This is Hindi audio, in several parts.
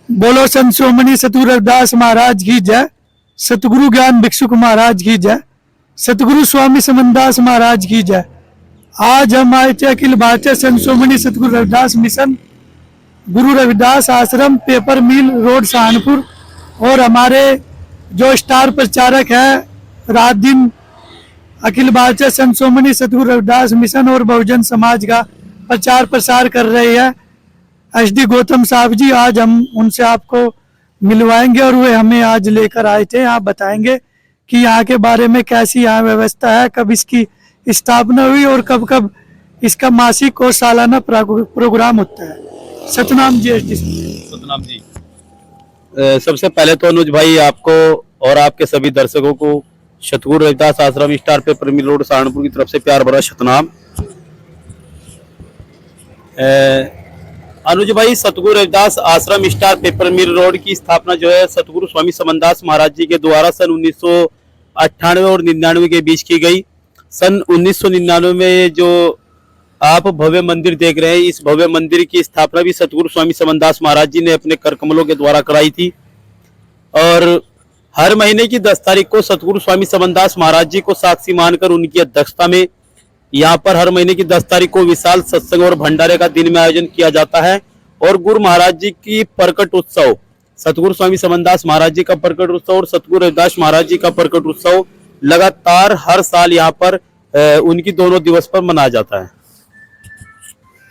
बोलो संत शिरोमणि सतगुरु रविदास महाराज की जय। सतगुरु ज्ञान भिक्षुक महाराज की जय। सतगुरु स्वामी समनदास महाराज की जय। आज हम आए थे अखिल भारतीय संत शिरोमणि सतगुरु रविदास मिशन गुरु रविदास आश्रम पेपर मिल रोड सहारनपुर, और हमारे जो स्टार प्रचारक है रात दिन अखिल भारतीय संत शिरोमणि सतगुरु रविदास मिशन और बहुजन समाज का प्रचार प्रसार कर रहे हैं HD गौतम साहब जी। आज हम उनसे आपको मिलवाएंगे और वे हमें आज लेकर आए थे। आप बताएंगे कि यहाँ के बारे में कैसी यहाँ व्यवस्था है, कब इसकी स्थापना हुई और कब कब इसका मासिक और सालाना प्रोग्राम होता है। सतनाम जी HD सतनाम जी। सबसे पहले तो अनुज भाई आपको और आपके सभी दर्शकों को सतगुरु रविदास आश्रम star paper mill road Saharanpur की तरफ से प्यार भरा सतनाम। अनुज भाई, सतगुरु रविदास आश्रम स्टार पेपर मिल रोड की स्थापना जो है सतगुरु स्वामी समनदास महाराज जी के द्वारा सन 1998 और 99 के बीच की गई। सन 1999 में जो आप भव्य मंदिर देख रहे हैं, इस भव्य मंदिर की स्थापना भी सतगुरु स्वामी समनदास महाराज जी ने अपने कर कमलों के द्वारा कराई थी। और हर महीने की 10 तारीख को सतगुरु स्वामी समनदास महाराज जी को साक्षी मानकर उनकी अध्यक्षता में यहाँ पर हर महीने की 10 तारीख को विशाल सत्संग और भंडारे का दिन में आयोजन किया जाता है। और गुरु महाराज जी की प्रकट उत्सव, सतगुरु स्वामी समनदास महाराज जी का प्रकट उत्सव और सतगुरु रविदास महाराज जी का प्रकट उत्सव लगातार हर साल यहाँ पर उनकी दोनों दिवस पर मनाया जाता है।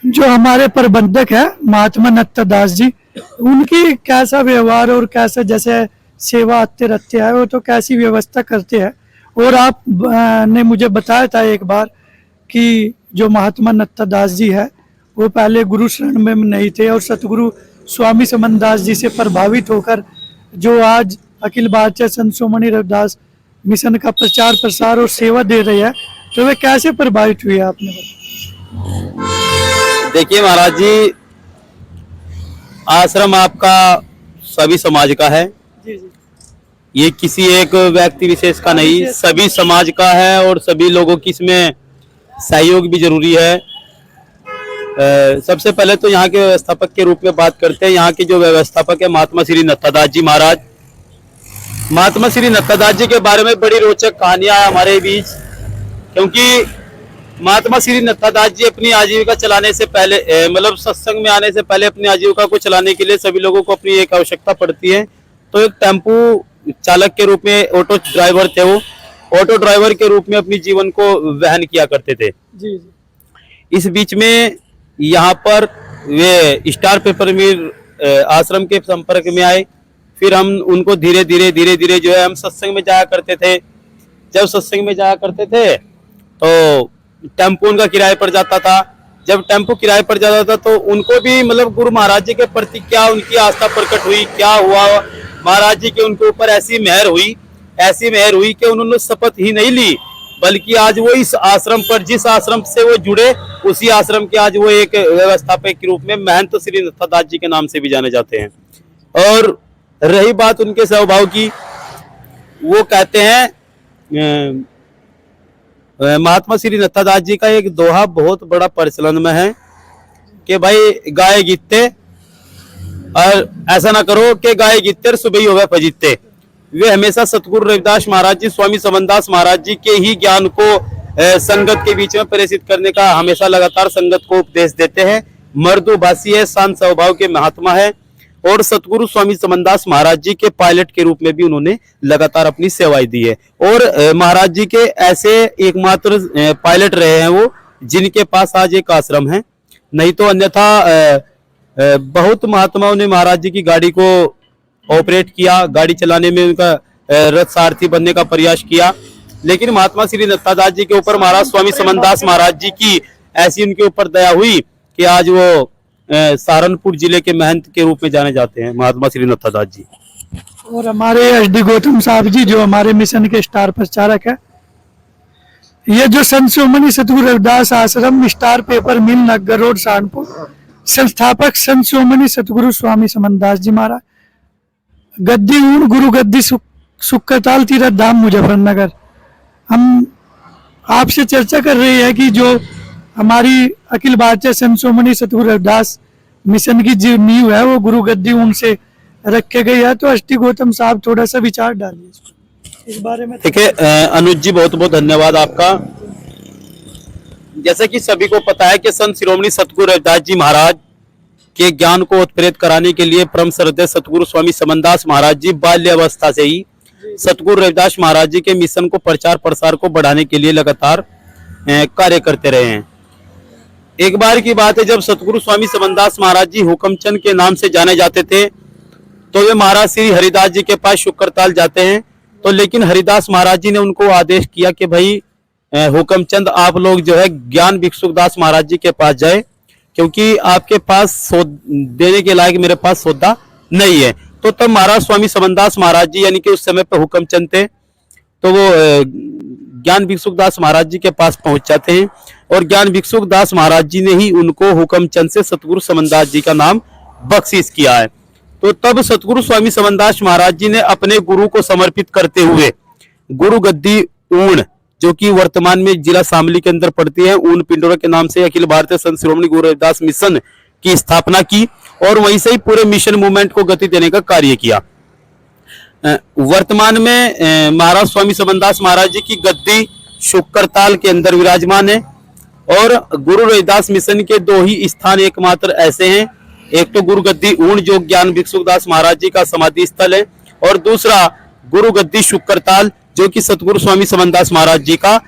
जो हमारे प्रबंधक है महात्मा नत्ता दास जी, उनकी कैसा व्यवहार और कैसा जैसे सेवा आते रहते हैं, वो तो कैसी व्यवस्था करते हैं। और आप ने मुझे बताया था एक बार कि जो महात्मा नत्ता दास जी है वो पहले गुरु शरण में नहीं थे और सतगुरु स्वामी समनदास जी से प्रभावित होकर जो आज अखिल भारतीय संत शिरोमणि रविदास मिशन का प्रचार प्रसार और सेवा दे रहे हैं, तो वे कैसे प्रभावित हुए आपने बताया? देखिए महाराज जी, आश्रम आपका सभी समाज का है। जी जी। ये किसी एक व्यक्ति विशेष का नहीं, सभी समाज का है और सभी लोगों की इसमें सहयोग भी जरूरी है। सबसे पहले तो यहाँ के व्यवस्थापक के रूप में बात करते हैं। यहाँ के जो व्यवस्थापक है महात्मा श्री नत्ता दास जी महाराज। महात्मा श्री नत्ता दास जी के बारे में बड़ी रोचक कहानियां है हमारे बीच, क्योंकि महात्मा श्री नत्ता दास जी अपनी आजीविका चलाने से पहले मतलब सत्संग में आने से पहले अपनी आजीविका को चलाने के लिए सभी लोगों को अपनी एक आवश्यकता पड़ती है। तो एक टेम्पू चालक के रूप में ऑटो ड्राइवर थे, वो ऑटो ड्राइवर के रूप में अपनी जीवन को वहन किया करते थे। जी जी। इस बीच में यहाँ पर वे स्टार पेपर मिल आश्रम के संपर्क में आए। फिर हम उनको धीरे धीरे जो है हम सत्संग में जाया करते थे। जब सत्संग में जाया करते थे तो टेम्पो उनका किराए पर जाता था। जब टेम्पो किराए पर जाता था तो उनको भी मतलब गुरु महाराज जी के प्रति क्या उनकी आस्था प्रकट हुई, क्या हुआ, महाराज जी के उनके ऊपर ऐसी मेहर हुई कि उन्होंने शपथ ही नहीं ली, बल्कि आज वो इस आश्रम पर, जिस आश्रम से वो जुड़े, उसी आश्रम के आज वो एक व्यवस्थापक के रूप में महंत श्री नत्ता दास जी के नाम से भी जाने जाते हैं। और रही बात उनके स्वभाव की, वो कहते हैं महात्मा श्री नत्ता दास जी का एक दोहा बहुत बड़ा प्रचलन में है कि भाई गाय गीते और ऐसा ना करो कि गाय गीते और सुबह ही होगा फजीते। वे हमेशा सतगुरु रविदास महाराज जी, स्वामी समनदास महाराज जी के ही ज्ञान को संगत के बीच में प्रेषित करने का हमेशा लगातार संगत को उपदेश देते हैं। मर्दोभाषी है, शांत स्वभाव के महात्मा है और सतगुरु स्वामी समनदास महाराज जी के पायलट के रूप में भी उन्होंने लगातार अपनी सेवाएं दी है। और महाराज जी के ऐसे एकमात्र पायलट रहे हैं वो, जिनके पास आज एक आश्रम है। नहीं तो अन्यथा बहुत महात्माओं ने महाराज जी की गाड़ी को ऑपरेट किया, गाड़ी चलाने में उनका रथ सारथी बनने का प्रयास किया, लेकिन महात्मा श्री नत्ता दास जी के ऊपर महाराज स्वामी समनदास महाराज जी की ऐसी उनके ऊपर दया हुई कि आज वो सहारनपुर जिले के महंत के रूप में जाने जाते हैं, महात्मा श्री नत्ता दास जी। और हमारे HD गौतम साहब जी जो हमारे मिशन के स्टार प्रचारक है, ये जो संत शिरोमणि सतगुरु रविदास आश्रम स्टार पेपर मिल नगर रोड सहारनपुर, संस्थापक संत शिरोमणि सतगुरु स्वामी समनदास जी महाराज, गद्दी ऊण गुरु गद्दी सुक्कताल तीरथ धाम मुजफ्फरनगर। हम आपसे चर्चा कर रहे हैं कि जो हमारी अखिल भारतीय संत शिरोमणि सतगुरु रविदास मिशन की जो नींव है वो गुरु गद्दी ऊण से रखे गई है। तो एसडी गौतम साहब थोड़ा सा विचार डालिए इस बारे में। ठीक है अनुज जी, बहुत बहुत धन्यवाद आपका। जैसे कि सभी को पता है कि संत शिरोमणि सतगुरु रविदास जी महाराज के ज्ञान को उत्प्रेरित कराने के लिए परम श्रद्धेय सतगुरु स्वामी समनदास महाराज जी बाल्यावस्था से ही सतगुरु रविदास महाराज जी के मिशन को प्रचार प्रसार को बढ़ाने के लिए लगातार कार्य करते रहे हैं। एक बार की बात है, जब सतगुरु स्वामी समनदास महाराज जी हुकमचंद के नाम से जाने जाते थे तो वे महाराज श्री हरिदास जी के पास शुक्रताल जाते हैं। तो लेकिन हरिदास महाराज जी ने उनको आदेश किया कि भाई हुकमचंद आप लोग जो है ज्ञान भिक्षुकदास महाराज जी के पास जाए, क्योंकि आपके पास देने के लायक मेरे पास सौदा नहीं है। तो तब महाराज स्वामी समनदास महाराज जी यानी कि उस समय पे हुकमचंद थे, तो वो ज्ञान भिक्षुकदास महाराज जी के पास पहुंच जाते हैं और ज्ञान भिक्षुकदास महाराज जी ने ही उनको हुकमचंद से सतगुरु समनदास जी का नाम बख्शिश किया है। तो तब सतगुरु स्वामी समनदास महाराज जी ने अपने गुरु को समर्पित करते हुए गुरु गद्दी ऊण, जो कि वर्तमान में जिला शामली के अंदर पड़ती है, ऊन पिंडोरा के नाम से अखिल भारतीय संत शिरोमणि गुरु रविदास मिशन की स्थापना की और वहीं से ही पूरे मिशन मूवमेंट को गति देने का कार्य किया। वर्तमान में महाराज स्वामी समनदास महाराज जी की गद्दी शुक्रताल के अंदर विराजमान है और गुरु रविदास मिशन के दो ही स्थान एकमात्र ऐसे हैं, एक तो गुरु गद्दी ऊण जो ज्ञान भिक्षुकदास महाराज जी का समाधि स्थल है और दूसरा गुरु गद्दी शुक्रताल जो कि सतगुरु स्वामी समनदास महाराज जी का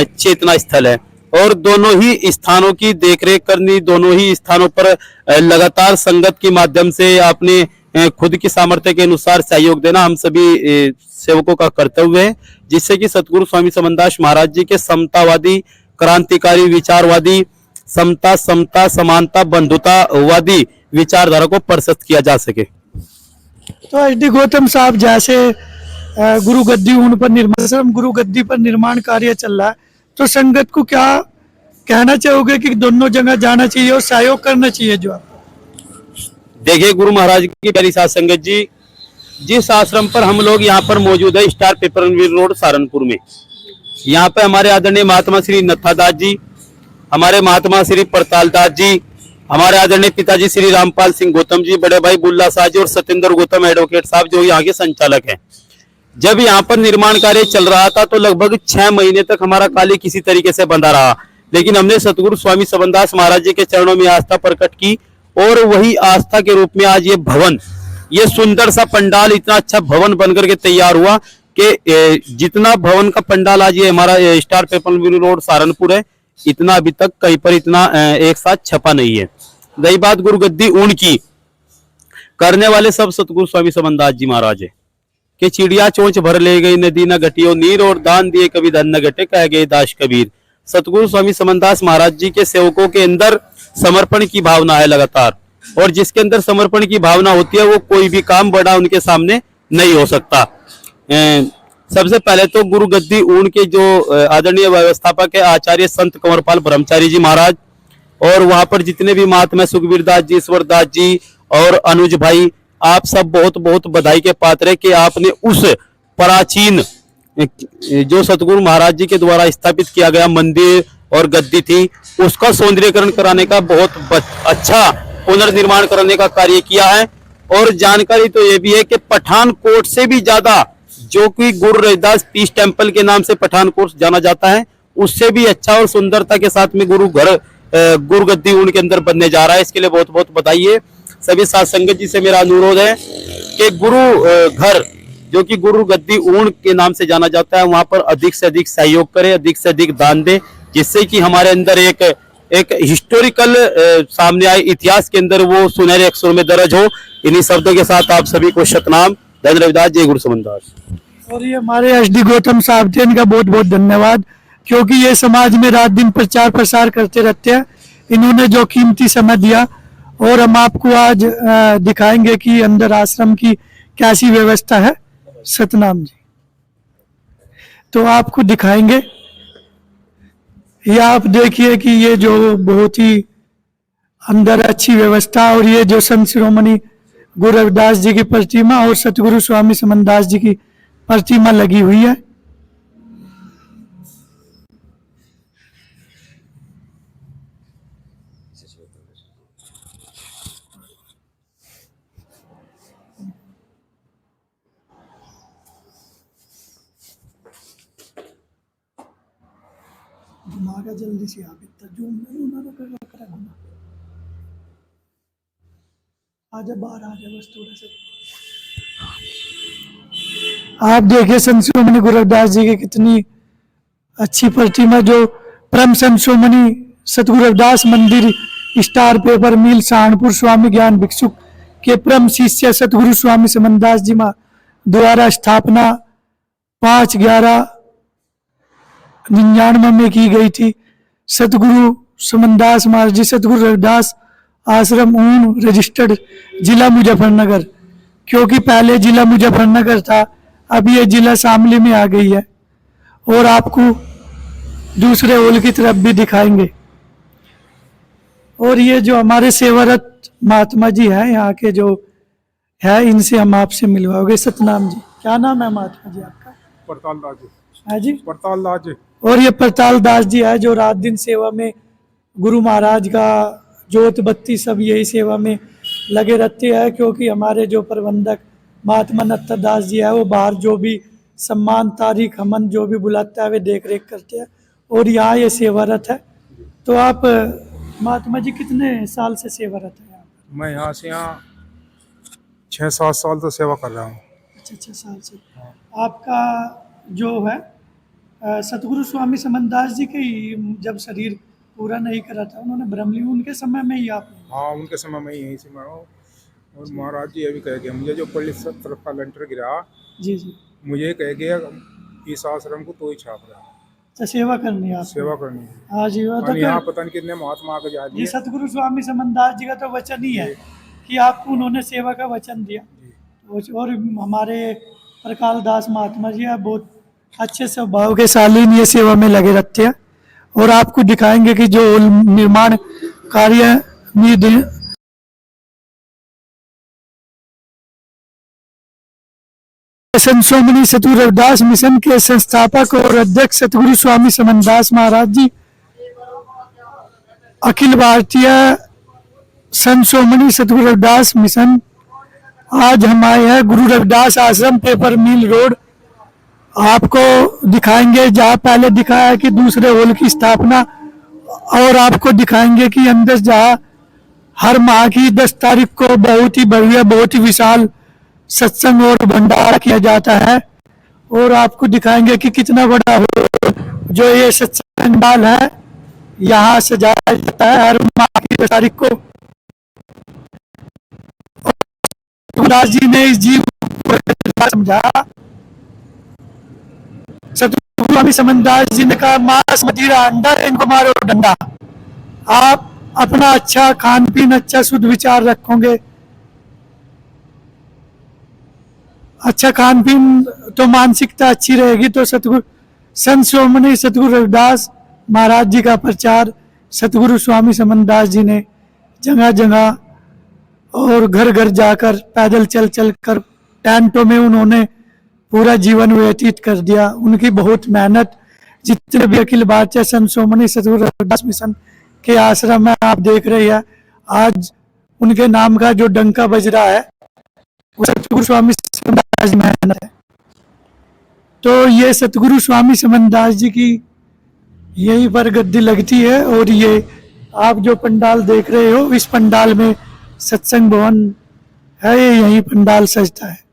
चेतना स्थल है। और दोनों ही स्थानों की देखरेख करनी, दोनों ही स्थानों पर लगातार संगत के माध्यम से अपने खुद की सामर्थ्य के अनुसार सहयोग देना हम सभी सेवकों का कर्तव्य है, जिससे कि सतगुरु स्वामी समनदास महाराज जी के समतावादी, क्रांतिकारी, विचारवादी, समता समता समानता बंधुतावादी विचारधारा को प्रस्तुत किया जा सके। तो एसडी गौतम साहब, जैसे गुरु गद्दी ऊन पर निर्माण, गुरु गद्दी पर निर्माण कार्य चल रहा है, तो संगत को क्या कहना चाहोगे कि दोनों जगह जाना चाहिए और सहयोग करना चाहिए? जो आप देखिए, गुरु महाराज की प्यारी साथ संगत जी, जिस आश्रम पर हम लोग यहाँ पर मौजूद है star paper mill road Saharanpur में, यहाँ पे हमारे आदरणीय महात्मा श्री नत्थादास जी, हमारे महात्मा श्री परताल दास जी, हमारे आदरणीय पिताजी श्री रामपाल सिंह गौतम जी, बड़े भाई बुल्ला साह जी और सत्येंद्र गौतम एडवोकेट साहब जो यहाँ के संचालक हैं। जब यहाँ पर निर्माण कार्य चल रहा था तो लगभग 6 महीने तक हमारा कार्य किसी तरीके से बंधा रहा, लेकिन हमने सतगुरु स्वामी समनदास महाराज जी के चरणों में आस्था प्रकट की और वही आस्था के रूप में आज ये भवन, ये सुंदर सा पंडाल, इतना अच्छा भवन बनकर के तैयार हुआ कि जितना भवन का पंडाल आज ये हमारा star paper mill road Saharanpur है, इतना अभी तक कहीं पर इतना एक साथ छपा नहीं है। रही बात गुरु गद्दी ऊण की, करने वाले सब सतगुरु स्वामी समनदास जी महाराज है कि चिड़िया चोंच भर ले गई नदी न घटियो नीर और दान दिए कभी धन न घटे कह गए दास कबीर। सतगुरु स्वामी समनदास महाराज जी के सेवकों के अंदर समर्पण की भावना है लगातार, और जिसके अंदर समर्पण की भावना होती है वो कोई भी काम बड़ा उनके सामने नहीं हो सकता। सबसे पहले तो गुरु गद्दी ऊण के जो आदरणीय व्यवस्थापक है आचार्य संत कंवरपाल ब्रह्मचारी जी महाराज, और वहां पर जितने भी महात्मा सुखबीर दास जी, ईश्वर दास जी और अनुज भाई, आप सब बहुत बहुत बधाई के पात्र है कि आपने उस प्राचीन जो सतगुरु महाराज जी के द्वारा स्थापित किया गया मंदिर और गद्दी थी, उसका सौंदर्यीकरण कराने का बहुत अच्छा पुनर्निर्माण करने का कार्य किया है। और जानकारी तो ये भी है कि पठानकोट से भी ज्यादा, जो कि गुरु रविदास पीस टेम्पल के नाम से पठानकोट जाना जाता है, उससे भी अच्छा और सुंदरता के साथ में गुरु गद्दी ऊण के अंदर बनने जा रहा है। इसके लिए बहुत बहुत बधाई है। सभी साथ संगत जी से मेरा अनुरोध है कि गुरु घर जो कि गुरु गद्दी ऊण के नाम से जाना जाता है, वहां पर अधिक से अधिक सहयोग करें, अधिक से अधिक दान दे, जिससे कि हमारे अंदर एक हिस्टोरिकल सामने आए, इतिहास के अंदर वो सुनहरे अक्षरों में दर्ज हो। इन्हीं शब्दों के साथ आप सभी को शतनाम। धन रविदास, जय गुरु समनदास। और ये हमारे एसडी गौतम साहब थे, इनका बहुत बहुत धन्यवाद, क्योंकि ये समाज में रात दिन प्रचार प्रसार करते रहते हैं। इन्होंने जो कीमती समय दिया, और हम आपको आज दिखाएंगे कि अंदर आश्रम की कैसी व्यवस्था है। सतनाम जी, तो आपको दिखाएंगे। ये आप देखिए कि ये जो बहुत ही अंदर अच्छी व्यवस्था, और ये जो संत शिरोमणि गुरु रविदास जी की प्रतिमा और सतगुरु स्वामी समनदास जी की प्रतिमा लगी हुई है। घुमागा जल्दी से आप इतना जूम नहीं कर घुमा आजा बाहर आ जा बस थोड़ा सा आप देखिए संत शिरोमणि गुरु रविदास जी की कितनी अच्छी प्रतिमा जो परम संत शिरोमणि सतगुरु रविदास मंदिर स्टार पेपर मिल सहारनपुर स्वामी ज्ञान भिक्षुक के परम शिष्य सतगुरु स्वामी समनदास जी द्वारा स्थापना 5/11/99 में की गई थी। सतगुरु समनदास महाराज जी सतगुरु रविदास आश्रम ऊन रजिस्टर्ड जिला मुजफ्फरनगर, क्योंकि पहले जिला मुजफ्फरनगर था, अब ये जिला शामली में आ गई है। और आपको दूसरे होल की तरफ भी दिखाएंगे। और ये जो हमारे सेवारत महात्मा जी हैं यहाँ के जो है, इनसे हम आपसे मिलवाओगे। सतनाम जी, क्या नाम है महात्मा जी आपका? परताल दास जी। है जी, परताल दास जी। और ये परताल दास जी है जो रात दिन सेवा में गुरु महाराज का जोत बत्ती सब यही सेवा में लगे रहते हैं, क्योंकि हमारे जो प्रबंधक महात्मा नत्था दास जी है वो बाहर जो भी सम्मान तारीख हमन जो भी बुलाता है वे देख रेख करते हैं, और यहाँ ये सेवारत है। तो आप महात्मा जी कितने साल से सेवारत है यहाँ? मैं यहाँ से 6-7 साल तो सेवा कर रहा हूँ। अच्छा 6 साल से। आपका जो है सतगुरु स्वामी समनदास जी के जब शरीर पूरा नहीं करा था उन्होंने ब्रह्मली, उनके समय में ही आप? हाँ, उनके समय में यहीं से मैं हूँ। और महाराज जी ये भी कह गए मुझे जो पुलिस तरफ का लेंटर गिरा, जी जी, मुझे कह गया इस आश्रम को तो ही छाप रहा है। अच्छा, सेवा करनी है आप? सेवा करनी है। हाँ जी, वो तो यहाँ पता नहीं कितने महात्मा आके जा जी दिए। सतगुरु स्वामी समनदास जी का तो वचन ही है कि आपको उन्होंने सेवा का वचन दिया। और हमारे प्रकाल दास महात्मा जी हैं, बहुत अच्छे स्वभाव के शालीन ये सेवा में लगे रहते हैं। और आपको दिखाएंगे कि जो निर्माण कार्य संत शिरोमणि सतगुरु रविदास मिशन के संस्थापक और अध्यक्ष सतगुरु स्वामी समनदास महाराज जी अखिल भारतीय संत शिरोमणि सतगुरु रविदास मिशन आज हम आए हैं गुरु रविदास आश्रम पेपर मिल रोड। आपको दिखाएंगे, जहाँ पहले दिखाया कि दूसरे होल की स्थापना, और आपको दिखाएंगे कि अंदर जहाँ हर माह की 10 तारीख को बहुत ही बढ़िया बहुत ही विशाल सत्संग और भंडारा किया जाता है। और आपको दिखाएंगे कि कितना बड़ा हो जो ये सत्संग डाल है यहाँ सजाया जाता है हर माह की 10 तारीख को। दास जी ने इस जीव को समझा, सतगुरु स्वामी समनदास जी ने कहा मांस मदिरा अंडा इनको मारो डंडा। आप अपना अच्छा खान पीन अच्छा शुद्ध विचार रखोगे, अच्छा खान पीन तो मानसिकता अच्छी रहेगी, तो सतगुरु संत शिरोमणि सतगुरु रविदास महाराज जी का प्रचार सतगुरु स्वामी समनदास जी ने जगह जगह और घर घर जाकर पैदल चल चल कर टेंटों में उन्होंने पूरा जीवन व्यतीत कर दिया। उनकी बहुत मेहनत, जितने भी अखिल भारतीय संत शिरोमणि सतगुरु रविदास मिशन के आश्रम में आप देख रहे हैं, आज उनके नाम का जो डंका बज रहा है वो सतगुरु स्वामी समनदास जी मेहनत है। तो ये सतगुरु स्वामी समनदास जी की यहीं पर गद्दी लगती है। और ये आप जो पंडाल देख रहे हो, इस पंडाल में सत्संग भवन है, यही पंडाल सजता है।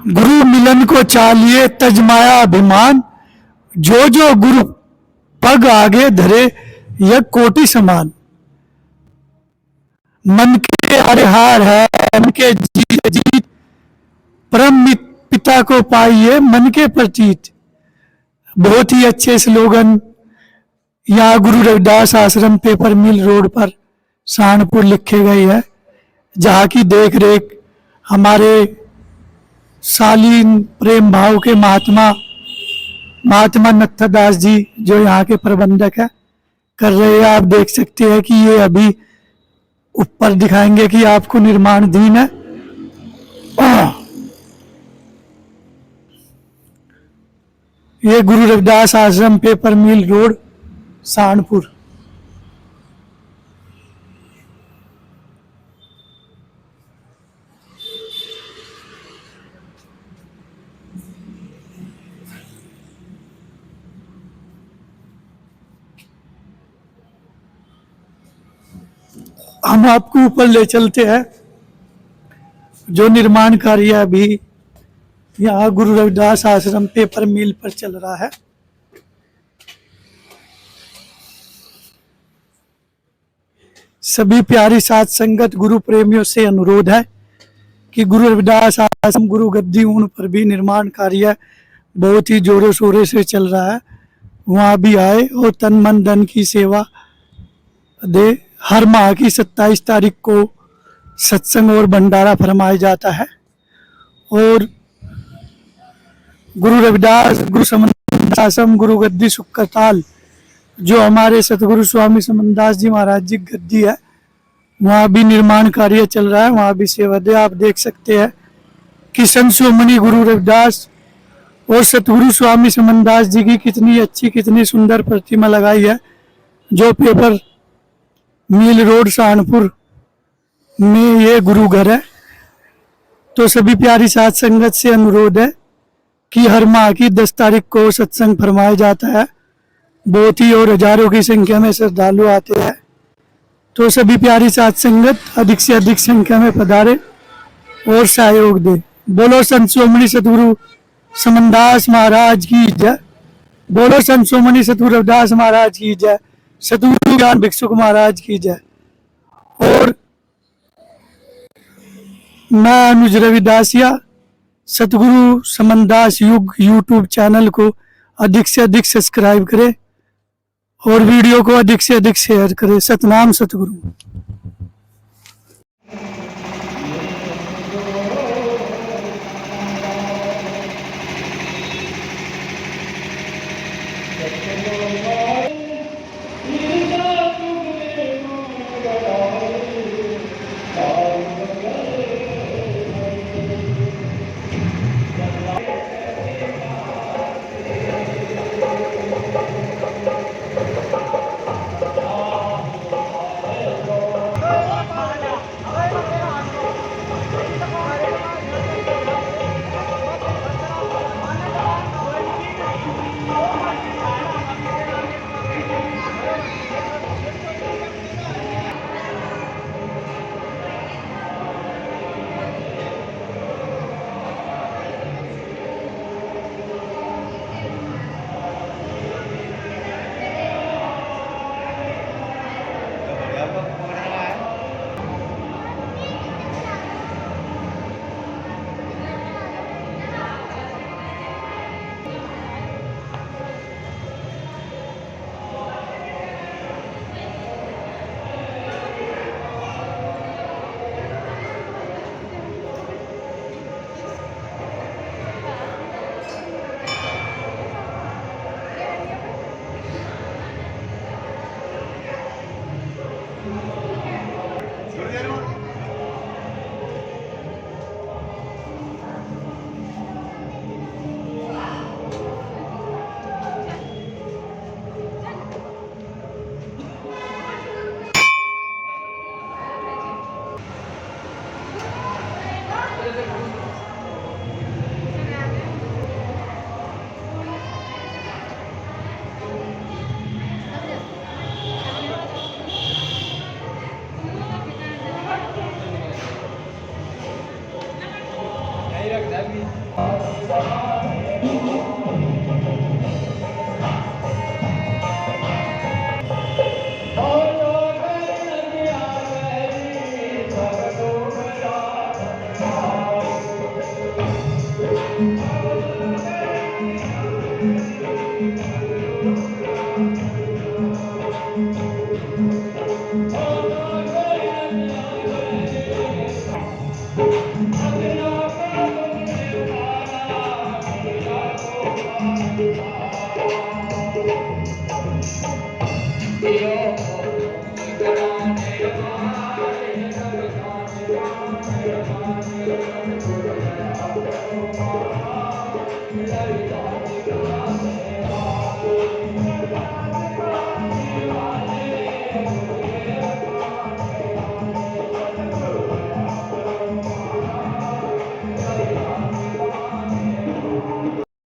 गुरु मिलन को चालिए तजमाया अभिमान, जो जो गुरु पग आगे धरे यह कोटि समान। मन के हारे हार है मन के जीत जीत, परम पिता को पाइए मन के प्रतीत। बहुत ही अच्छे स्लोगन यहाँ गुरु रविदास आश्रम पेपर मिल रोड पर सहारनपुर लिखे गए हैं, जहाँ की देख रेख हमारे शालीन प्रेम भाव के महात्मा नत्था दास जी जो यहाँ के प्रबंधक है कर रहे हैं। आप देख सकते हैं कि ये अभी ऊपर दिखाएंगे कि आपको निर्माणाधीन है। ये गुरु रविदास आश्रम, पेपर मिल रोड, सहारनपुर। हम आपको ऊपर ले चलते हैं, जो निर्माण कार्य अभी यहाँ गुरु रविदास आश्रम पेपर मिल पर चल रहा है। सभी प्यारी साथ संगत गुरु प्रेमियों से अनुरोध है कि गुरु रविदास आश्रम गुरु गद्दी ऊन पर भी निर्माण कार्य बहुत ही जोरों शोरों से चल रहा है। वहाँ भी आए और तन मन धन की सेवा दे। हर माह की 27 तारीख को सत्संग और भंडारा फरमाया जाता है। और गुरु रविदास गुरु समन्दास आश्रम गुरु गद्दी सुक्कताल, जो हमारे सतगुरु स्वामी समन्दास जी महाराज जी गद्दी है, वहाँ भी निर्माण कार्य चल रहा है। वहाँ भी सेवा दे। आप देख सकते हैं कि संत शिरोमणि गुरु रविदास और सतगुरु स्वामी समन्दास जी की कितनी अच्छी, कितनी सुंदर प्रतिमा लगाई है, जो पेपर मिल रोड सहारनपुर में ये गुरु घर है। तो सभी प्यारी साथ संगत से अनुरोध है कि हर माह की 10 तारीख को सत्संग फरमाया जाता है। बहुत ही और हजारों की संख्या में श्रद्धालु आते हैं। तो सभी प्यारी साथ संगत अधिक से अधिक संख्या में पधारे और सहयोग दे। बोलो संत शिरोमणि सतगुरु समन्दास महाराज की जय। बोलो संत शिरोमणि सतगुरु रविदास महाराज की जय। सतगुरु ज्ञान भिक्षुक महाराज की जय। और मैं अनुज रविदासिया सतगुरु समन्दास युग यूट्यूब चैनल को अधिक से अधिक सब्सक्राइब करें और वीडियो को अधिक से अधिक शेयर करें। सतनाम सतगुरु। Thank you.